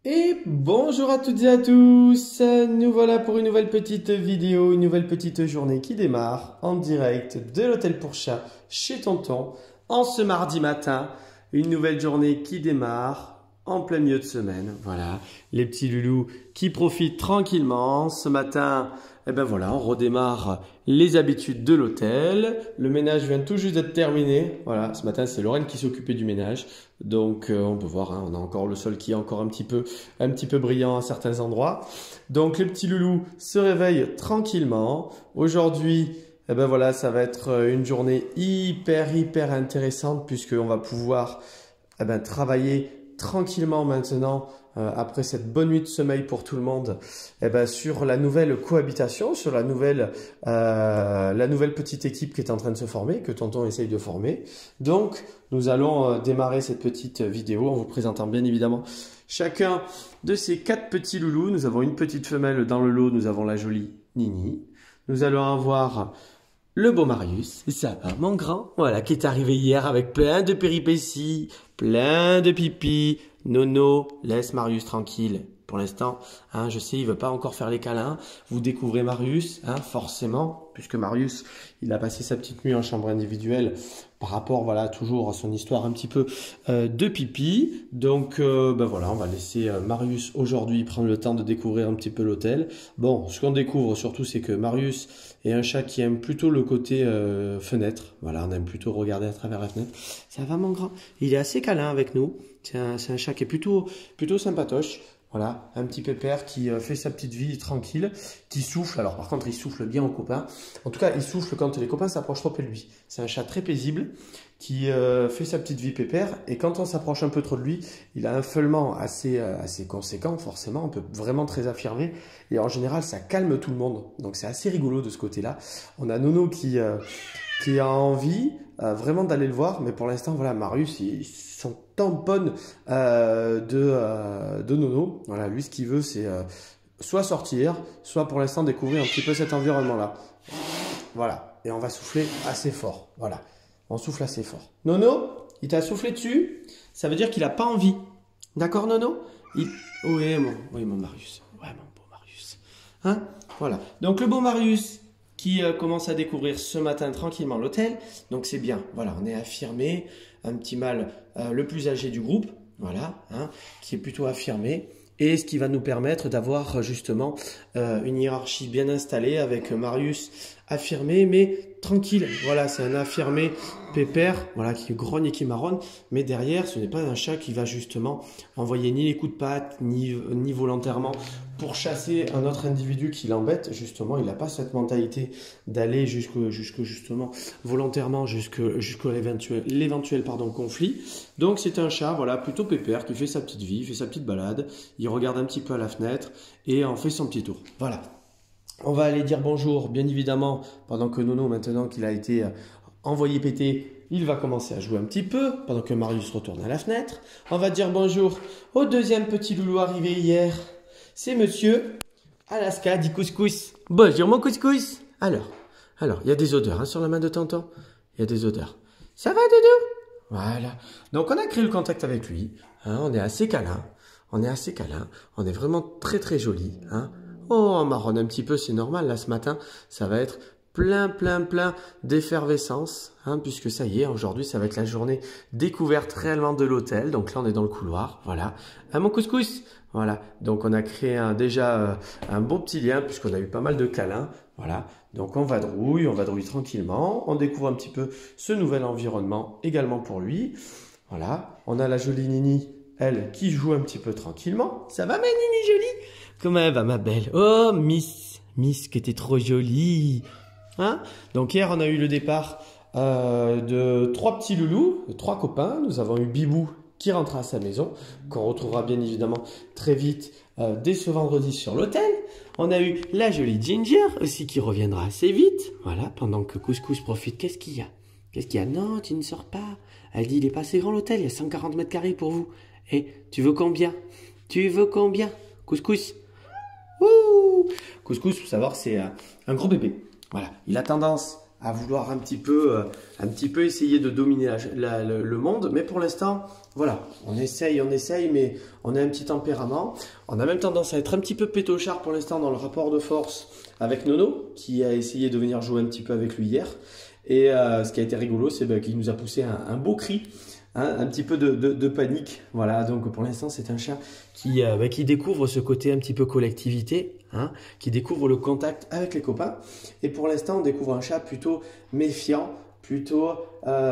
Et bonjour à toutes et à tous, nous voilà pour une nouvelle petite vidéo, une nouvelle petite journée qui démarre en direct de l'hôtel pour chat chez Tonton en ce mardi matin. Une nouvelle journée qui démarre en plein milieu de semaine. Voilà, les petits loulous qui profitent tranquillement. Ce matin, eh ben voilà, on redémarre les habitudes de l'hôtel. Le ménage vient tout juste d'être terminé. Voilà, ce matin, c'est Lorraine qui s'occupait du ménage. Donc, on peut voir, hein, on a encore le sol qui est encore un petit peu brillant à certains endroits. Donc, les petits loulous se réveillent tranquillement. Aujourd'hui, eh ben voilà, ça va être une journée hyper intéressante puisqu'on va pouvoir travailler tranquillement maintenant après cette bonne nuit de sommeil pour tout le monde sur la nouvelle cohabitation, sur la nouvelle petite équipe qui est en train de se former, que Tonton essaye de former. Donc, nous allons démarrer cette petite vidéo en vous présentant bien évidemment chacun de ces 4 petits loulous. Nous avons une petite femelle dans le lot, nous avons la jolie Nini. Nous allons avoir le beau Marius, ça va, mon grand, voilà, qui est arrivé hier avec plein de péripéties, plein de pipi. Nono, laisse Marius tranquille. Pour l'instant, hein, je sais, il veut pas encore faire les câlins. Vous découvrez Marius, hein, forcément, puisque Marius, il a passé sa petite nuit en chambre individuelle par rapport, voilà, toujours à son histoire un petit peu de pipi. Donc, voilà, on va laisser Marius aujourd'hui prendre le temps de découvrir un petit peu l'hôtel. Bon, ce qu'on découvre surtout, c'est que Marius est un chat qui aime plutôt le côté fenêtre. Voilà, on aime plutôt regarder à travers la fenêtre. Ça va, mon grand? Il est assez câlin avec nous. C'est un chat qui est plutôt sympatoche. Voilà, un petit pépère qui fait sa petite vie tranquille, qui souffle. Alors par contre, il souffle bien aux copains. En tout cas, il souffle quand les copains s'approchent trop près de lui. C'est un chat très paisible qui fait sa petite vie pépère. Et quand on s'approche un peu trop de lui, il a un feulement assez conséquent, forcément. On peut vraiment très affirmer. Et en général, ça calme tout le monde. Donc c'est assez rigolo de ce côté-là. On a Nono qui a envie vraiment d'aller le voir. Mais pour l'instant, voilà, Marius, il s'en tamponne de Nono. Voilà, lui, ce qu'il veut, c'est soit sortir, soit pour l'instant découvrir un petit peu cet environnement-là. Voilà, et on va souffler assez fort. Voilà, on souffle assez fort. Nono, il t'a soufflé dessus, ça veut dire qu'il n'a pas envie. D'accord, Nono? Oui, mon Marius. Ouais, mon beau Marius. Hein? Voilà, donc le beau Marius qui commence à découvrir ce matin tranquillement l'hôtel. Donc c'est bien, voilà, on est affirmé, un petit mâle le plus âgé du groupe, voilà, hein, qui est plutôt affirmé. Et ce qui va nous permettre d'avoir justement une hiérarchie bien installée avec Marius affirmé mais tranquille. Voilà, c'est un affirmé pépère, voilà, qui grogne et qui marronne. Mais derrière, ce n'est pas un chat qui va justement envoyer ni les coups de patte, ni volontairement pour chasser un autre individu qui l'embête. Justement, il n'a pas cette mentalité d'aller justement volontairement jusqu'à l'éventuel conflit. Donc c'est un chat, voilà, plutôt pépère qui fait sa petite vie, fait sa petite balade. Il regarde un petit peu à la fenêtre et en fait son petit tour. Voilà. On va aller dire bonjour, bien évidemment, pendant que Nono, maintenant qu'il a été envoyé péter, il va commencer à jouer un petit peu, pendant que Marius retourne à la fenêtre. On va dire bonjour au deuxième petit loulou arrivé hier. C'est monsieur Alaska, dit couscous. Bonjour mon couscous. Alors, il y a des odeurs hein, sur la main de tonton. Il y a des odeurs. Ça va, Doudou? Voilà. Donc, on a créé le contact avec lui. Hein, on est assez câlin. On est vraiment très joli. Hein. Oh, on marronne un petit peu, c'est normal. Là, ce matin, ça va être plein d'effervescence. Hein, puisque ça y est, aujourd'hui, ça va être la journée découverte réellement de l'hôtel. Donc là, on est dans le couloir. Voilà. Ah, mon couscous. Voilà. Donc, on a créé déjà un beau petit lien puisqu'on a eu pas mal de câlins. Voilà. Donc, on vadrouille tranquillement. On découvre un petit peu ce nouvel environnement également pour lui. Voilà. On a la jolie Nini, elle, qui joue un petit peu tranquillement. Ça va, ma Nini jolie? Comment elle va, ma belle? Oh, Miss, que t'es trop jolie. Hein? Donc, hier, on a eu le départ de 3 petits loulous, de 3 copains. Nous avons eu Bibou qui rentre à sa maison, qu'on retrouvera bien évidemment très vite dès ce vendredi sur l'hôtel. On a eu la jolie Ginger aussi qui reviendra assez vite. Voilà, pendant que Couscous profite. Qu'est-ce qu'il y a? Non, tu ne sors pas. Elle dit, il est pas assez grand l'hôtel, il y a 140 mètres carrés pour vous. Et tu veux combien? Couscous? Ouh! Couscous, faut savoir, c'est un gros bébé. Voilà, il a tendance à vouloir un petit peu essayer de dominer le monde. Mais pour l'instant, voilà, on essaye, mais on a un petit tempérament. On a même tendance à être un petit peu pétochard pour l'instant dans le rapport de force avec Nono, qui a essayé de venir jouer un petit peu avec lui hier. Et ce qui a été rigolo, c'est qu'il nous a poussé un beau cri. Hein, un petit peu de panique. Voilà, donc pour l'instant, c'est un chat qui découvre ce côté un petit peu collectivité, hein, qui découvre le contact avec les copains. Et pour l'instant, on découvre un chat plutôt méfiant, plutôt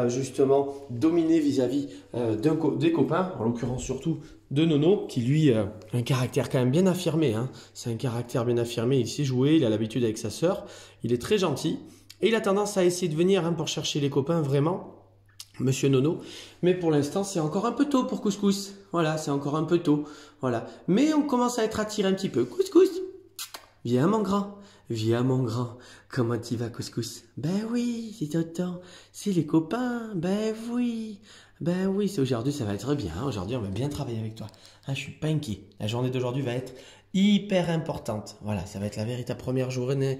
justement dominé vis-à-vis des copains, en l'occurrence surtout de Nono, qui lui a un caractère quand même bien affirmé. Hein. C'est un caractère bien affirmé, il sait jouer, il a l'habitude avec sa sœur, il est très gentil. Et il a tendance à essayer de venir pour chercher les copains vraiment. Monsieur Nono, mais pour l'instant c'est encore un peu tôt pour Couscous, voilà, c'est encore un peu tôt, voilà, mais on commence à être attiré un petit peu. Couscous, viens mon grand, comment tu vas Couscous? Ben oui, c'est autant, c'est les copains, ben oui, c'est aujourd'hui ça va être bien, hein. Aujourd'hui on va bien travailler avec toi, hein, je suis pas inquiet, la journée d'aujourd'hui va être hyper importante, voilà, ça va être la véritable première journée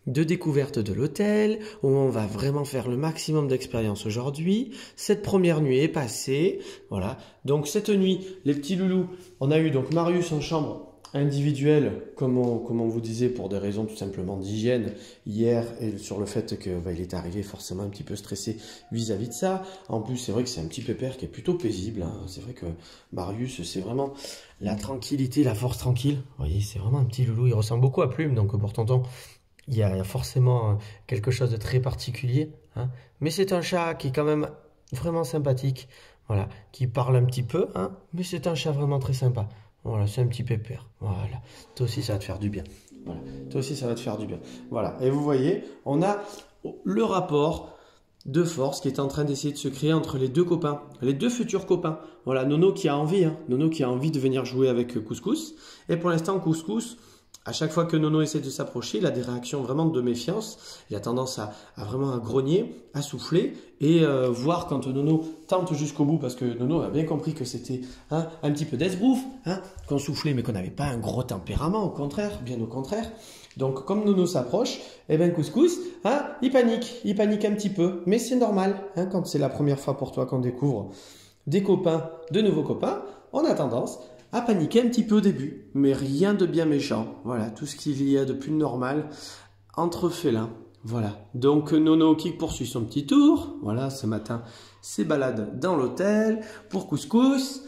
de découverte de l'hôtel, où on va vraiment faire le maximum d'expérience aujourd'hui. Cette première nuit est passée, voilà. Donc cette nuit, les petits loulous, on a eu donc Marius en chambre individuelle, comme on vous disait, pour des raisons tout simplement d'hygiène hier, et sur le fait que il est arrivé forcément un petit peu stressé vis-à-vis de ça. En plus, c'est vrai que c'est un petit pépère qui est plutôt paisible, hein. C'est vrai que Marius, c'est vraiment la tranquillité, la force tranquille. Vous voyez, c'est vraiment un petit loulou, il ressemble beaucoup à Plume, donc pour tonton, il y a forcément quelque chose de très particulier, hein. Mais c'est un chat qui est quand même vraiment sympathique, voilà, qui parle un petit peu, hein, mais c'est un chat vraiment très sympa. Voilà, c'est un petit pépère. Voilà, toi aussi ça va te faire du bien. Voilà, toi aussi ça va te faire du bien. Voilà, et vous voyez, on a le rapport de force qui est en train d'essayer de se créer entre les deux copains, les deux futurs copains. Voilà, Nono qui a envie, hein, Nono qui a envie de venir jouer avec Couscous. Et pour l'instant, Couscous, à chaque fois que Nono essaie de s'approcher, il a des réactions vraiment de méfiance. Il a tendance à vraiment à grogner, à souffler et voir quand Nono tente jusqu'au bout, parce que Nono a bien compris que c'était un petit peu d'esbrouf, hein, qu'on soufflait mais qu'on n'avait pas un gros tempérament, au contraire, bien au contraire. Donc comme Nono s'approche, eh ben Couscous, hein, il panique un petit peu, mais c'est normal, hein, quand c'est la première fois pour toi qu'on découvre des copains, de nouveaux copains, on a tendance à paniquer un petit peu au début, mais rien de bien méchant. Voilà, tout ce qu'il y a de plus normal entre félins. Voilà, donc Nono qui poursuit son petit tour. Voilà, ce matin, c'est balade dans l'hôtel. Pour Couscous,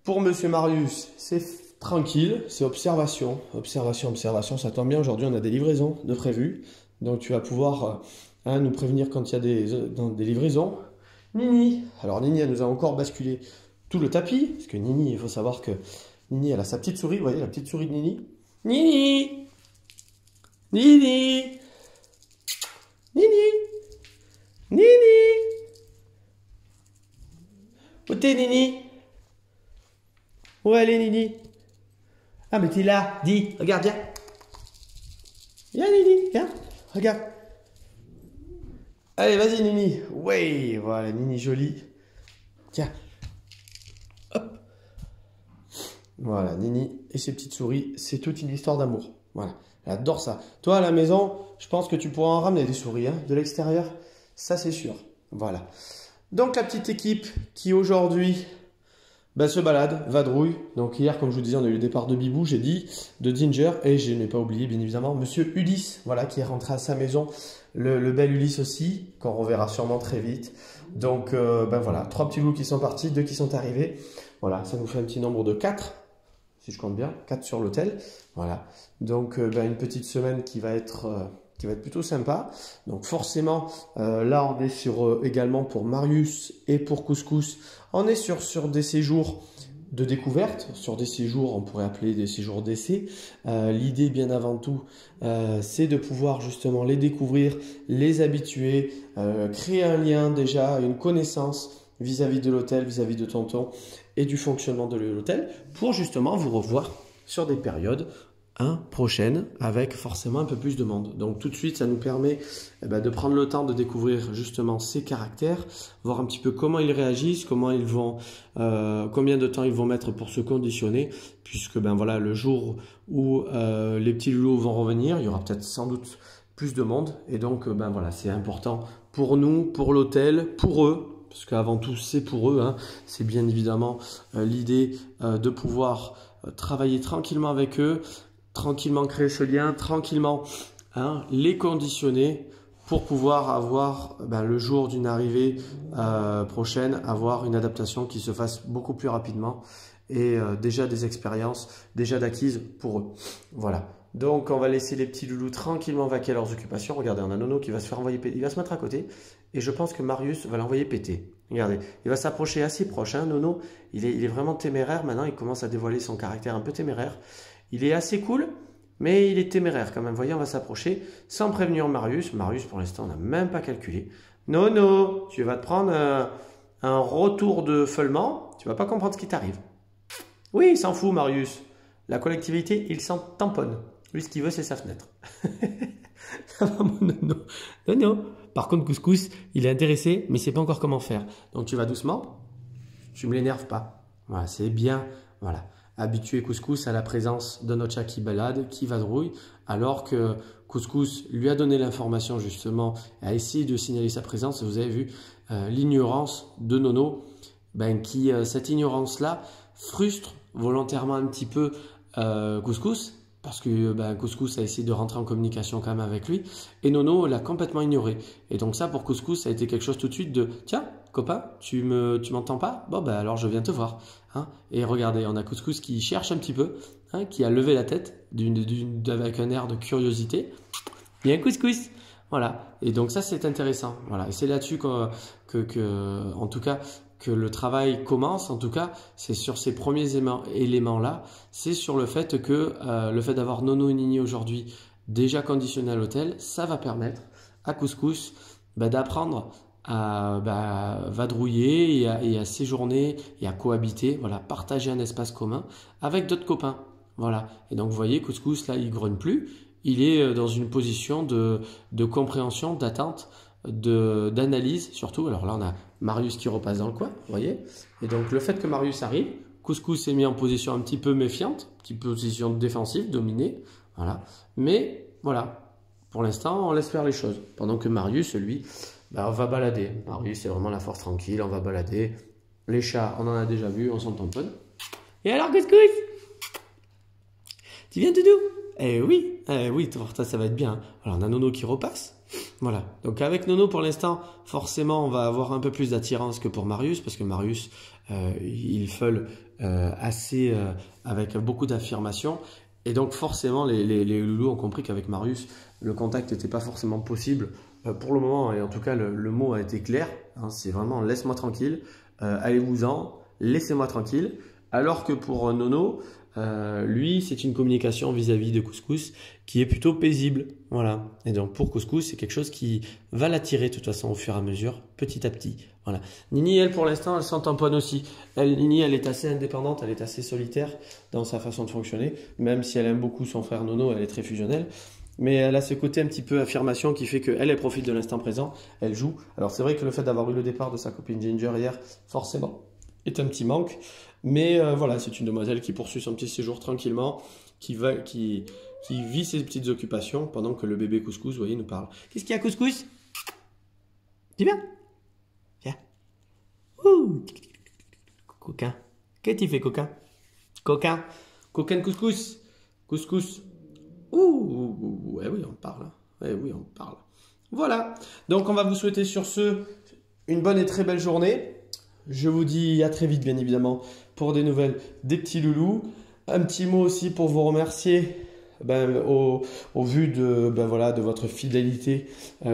pour Monsieur Marius, c'est tranquille, c'est observation. Observation, ça tombe bien. Aujourd'hui, on a des livraisons de prévues. Donc, tu vas pouvoir nous prévenir quand il y a des livraisons. Nini, alors Nini, elle nous a encore basculé tout le tapis, parce que Nini, il faut savoir que Nini, elle a sa petite souris, vous voyez la petite souris de Nini. Nini, Nini, Nini, Nini. Où t'es, Nini? Où elle est, Nini? Ah, mais t'es là, dis, regarde, viens. Viens, Nini, viens, regarde. Allez, vas-y, Nini. Ouais, voilà, Nini jolie. Tiens. Hop. Voilà, Nini et ses petites souris, c'est toute une histoire d'amour. Voilà, elle adore ça. Toi, à la maison, je pense que tu pourras en ramener des souris, hein, de l'extérieur. Ça, c'est sûr. Voilà. Donc, la petite équipe qui aujourd'hui se balade, vadrouille. Donc, hier, comme je vous disais, on a eu le départ de Bibou, j'ai dit, de Ginger. Et je n'ai pas oublié, bien évidemment, Monsieur Ulysse, voilà, qui est rentré à sa maison. Le bel Ulysse aussi, qu'on reverra sûrement très vite. Donc, voilà, 3 petits loups qui sont partis, 2 qui sont arrivés. Voilà, ça nous fait un petit nombre de 4, si je compte bien, 4 sur l'hôtel. Voilà, donc une petite semaine qui va être plutôt sympa. Donc forcément, là on est sur également pour Marius et pour Couscous, on est sur des séjours de découverte, sur des séjours, on pourrait appeler des séjours d'essai. L'idée, bien avant tout, c'est de pouvoir justement les découvrir, les habituer, créer un lien déjà, une connaissance vis-à-vis de l'hôtel, vis-à-vis de tonton et du fonctionnement de l'hôtel, pour justement vous revoir sur des périodes prochaines avec forcément un peu plus de monde. Donc tout de suite, ça nous permet de prendre le temps de découvrir justement ces caractères, voir un petit peu comment ils réagissent, comment ils vont, combien de temps ils vont mettre pour se conditionner, puisque voilà, le jour où les petits loulous vont revenir, il y aura peut-être sans doute plus de monde. Et donc, ben voilà, c'est important pour nous, pour l'hôtel, pour eux. Parce qu'avant tout, c'est pour eux. Hein. C'est bien évidemment l'idée de pouvoir travailler tranquillement avec eux, tranquillement créer ce lien, tranquillement les conditionner pour pouvoir avoir le jour d'une arrivée prochaine, avoir une adaptation qui se fasse beaucoup plus rapidement et déjà des expériences déjà d'acquises pour eux. Voilà. Donc, on va laisser les petits loulous tranquillement vaquer à leurs occupations. Regardez, on a Nono qui va se faire envoyer péter. Il va se mettre à côté et je pense que Marius va l'envoyer péter. Regardez, il va s'approcher assez proche. Hein, Nono, il est vraiment téméraire maintenant. Il commence à dévoiler son caractère un peu téméraire. Il est assez cool, mais il est téméraire quand même. Vous voyez, on va s'approcher sans prévenir Marius. Marius, pour l'instant, on n'a même pas calculé. Nono, tu vas te prendre un retour de feulement. Tu vas pas comprendre ce qui t'arrive. Oui, il s'en fout, Marius. La collectivité, il s'en tamponne. Lui, ce qu'il veut, c'est sa fenêtre. Ça va, mon Nono. Nono. Par contre, Couscous, il est intéressé, mais il ne sait pas encore comment faire. Donc, tu vas doucement. Tu ne me l'énerves pas. Voilà, c'est bien. Voilà. Habituer Couscous à la présence de notre chat qui balade, qui vadrouille, alors que Couscous lui a donné l'information, justement, et a essayé de signaler sa présence. Et vous avez vu l'ignorance de Nono, qui, cette ignorance-là, frustre volontairement un petit peu Couscous. Parce que Couscous a essayé de rentrer en communication quand même avec lui. Et Nono l'a complètement ignoré. Et donc ça, pour Couscous, ça a été quelque chose tout de suite de « Tiens, copain, tu m'entends pas? Bon, alors je viens te voir. Hein » Et regardez, on a Couscous qui cherche un petit peu, qui a levé la tête avec un air de curiosité. Bien Couscous. Voilà. Et donc ça, c'est intéressant. Voilà. Et c'est là-dessus en tout cas, que le travail commence, en tout cas, c'est sur ces premiers éléments-là, c'est sur le fait que le fait d'avoir Nono et Nini aujourd'hui déjà conditionnés à l'hôtel, ça va permettre à Couscous d'apprendre à vadrouiller et à séjourner et à cohabiter, voilà, partager un espace commun avec d'autres copains. Voilà. Et donc, vous voyez, Couscous, là, il grogne plus, il est dans une position de compréhension, d'attente, d'analyse surtout. Alors là, on a Marius qui repasse dans le coin, vous voyez. Et donc, le fait que Marius arrive, Couscous s'est mis en position un petit peu méfiante, une petite position défensive, dominée. Voilà. Mais voilà, pour l'instant, on laisse faire les choses. Pendant que Marius, lui, on va balader. Marius, c'est vraiment la force tranquille, on va balader. Les chats, on en a déjà vu, on s'en tamponne. Et alors, Couscous, tu viens, Doudou? Oui, pour ça va être bien. Alors, on a Nono qui repasse. Voilà, donc avec Nono pour l'instant, forcément on va avoir un peu plus d'attirance que pour Marius, parce que Marius, il feule assez avec beaucoup d'affirmation, et donc forcément les loulous ont compris qu'avec Marius, le contact n'était pas forcément possible pour le moment, et en tout cas le mot a été clair, hein, c'est vraiment laisse-moi tranquille, allez-vous-en, laissez-moi tranquille, alors que pour Nono, lui, c'est une communication vis-à-vis de Couscous qui est plutôt paisible. Voilà. Et donc, pour Couscous, c'est quelque chose qui va l'attirer de toute façon au fur et à mesure, petit à petit. Voilà. Nini, elle, pour l'instant, elle s'en tamponne aussi. Nini, elle est assez indépendante, elle est assez solitaire dans sa façon de fonctionner. Même si elle aime beaucoup son frère Nono, elle est très fusionnelle. Mais elle a ce côté un petit peu affirmation qui fait qu'elle, elle profite de l'instant présent, elle joue. Alors, c'est vrai que le fait d'avoir eu le départ de sa copine Ginger hier, forcément, est un petit manque. Mais voilà, c'est une demoiselle qui poursuit son petit séjour tranquillement, qui vit ses petites occupations pendant que le bébé Couscous, vous voyez, nous parle. Qu'est-ce qu'il y a, Couscous? C'est bien. Viens. Ouh. Coquin. Qu'est-ce que tu fais, coquin? Coquin. Coquin de Couscous. Couscous. Ouh. Ouais, oui, on parle. Ouais, oui, on parle. Voilà. Donc, on va vous souhaiter sur ce une bonne et très belle journée. Je vous dis à très vite, bien évidemment, pour des nouvelles des petits loulous. Un petit mot aussi pour vous remercier au vu de votre fidélité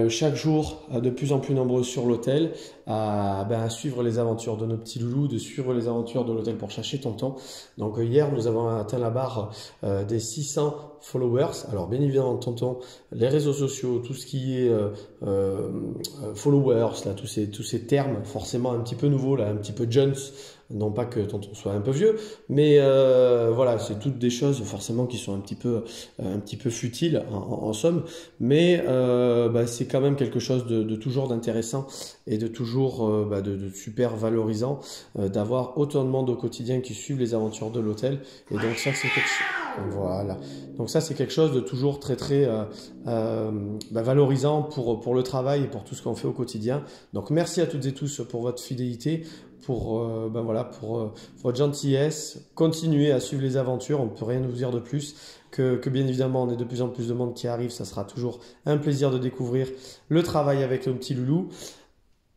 chaque jour de plus en plus nombreux sur l'hôtel, à suivre les aventures de nos petits loulous, de suivre les aventures de l'hôtel pour chercher Tonton. Donc hier, nous avons atteint la barre des 600 followers. Alors bien évidemment, Tonton, les réseaux sociaux, tout ce qui est followers, là, tous ces termes forcément un petit peu nouveaux, là, un petit peu jeunes. Non pas que Tonton soit un peu vieux, mais voilà, c'est toutes des choses forcément qui sont un petit peu futiles en somme, mais c'est quand même quelque chose de toujours d'intéressant et de toujours de super valorisant d'avoir autant de monde au quotidien qui suivent les aventures de l'hôtel. Et donc ça, c'est quelque chose... Voilà. Donc ça, c'est quelque chose de toujours très valorisant pour le travail et pour tout ce qu'on fait au quotidien. Donc merci à toutes et tous pour votre fidélité, pour votre gentillesse. Continuez à suivre les aventures. On ne peut rien vous dire de plus que bien évidemment, on est de plus en plus de monde qui arrive. Ça sera toujours un plaisir de découvrir le travail avec nos petits loulous.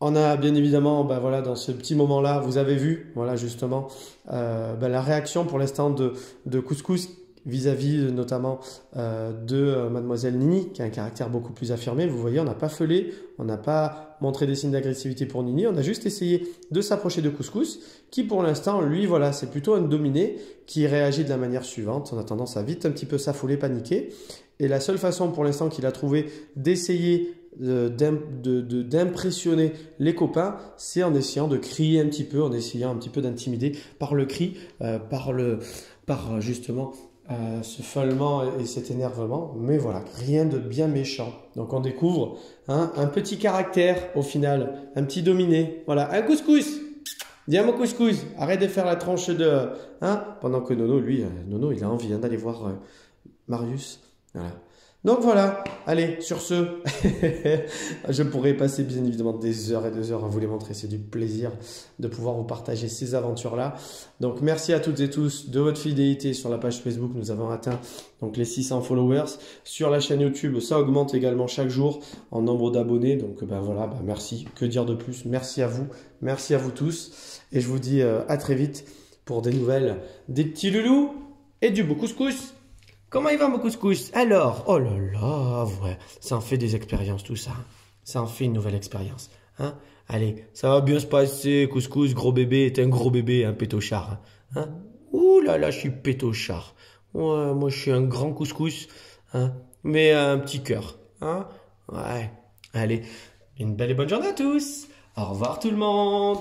On a bien évidemment, dans ce petit moment-là, vous avez vu, voilà justement, la réaction pour l'instant de Couscous vis-à-vis notamment de Mademoiselle Nini, qui a un caractère beaucoup plus affirmé. Vous voyez, on n'a pas feulé, on n'a pas montré des signes d'agressivité pour Nini, on a juste essayé de s'approcher de Couscous, qui pour l'instant, lui, voilà, c'est plutôt un dominé qui réagit de la manière suivante. On a tendance à vite un petit peu s'affoler, paniquer. Et la seule façon pour l'instant qu'il a trouvé d'essayer d'impressionner les copains, c'est en essayant de crier un petit peu, en essayant un petit peu d'intimider par le cri, par justement ce feulement et cet énervement. Mais voilà, rien de bien méchant. Donc on découvre un petit caractère au final, un petit dominé. Voilà, un couscous. Dis à mon couscous, arrête de faire la tranche de... pendant que Nono, lui, il a envie d'aller voir Marius. Voilà. Donc voilà, allez, sur ce, je pourrais passer bien évidemment des heures et des heures à vous les montrer. C'est du plaisir de pouvoir vous partager ces aventures-là. Donc merci à toutes et tous de votre fidélité sur la page Facebook. Nous avons atteint donc les 600 followers. Sur la chaîne YouTube, ça augmente également chaque jour en nombre d'abonnés. Donc merci. Que dire de plus? Merci à vous tous. Et je vous dis à très vite pour des nouvelles des petits loulous et du beau couscous. Comment il va mon couscous? Alors, oh là là, ouais, ça en fait des expériences tout ça. Ça en fait une nouvelle expérience. Allez, ça va bien se passer, couscous, gros bébé, t'es un gros bébé, un pétochard. Ouh là là, je suis pétochard. Ouais, moi je suis un grand couscous, mais un petit cœur. Ouais, allez, une belle et bonne journée à tous. Au revoir tout le monde.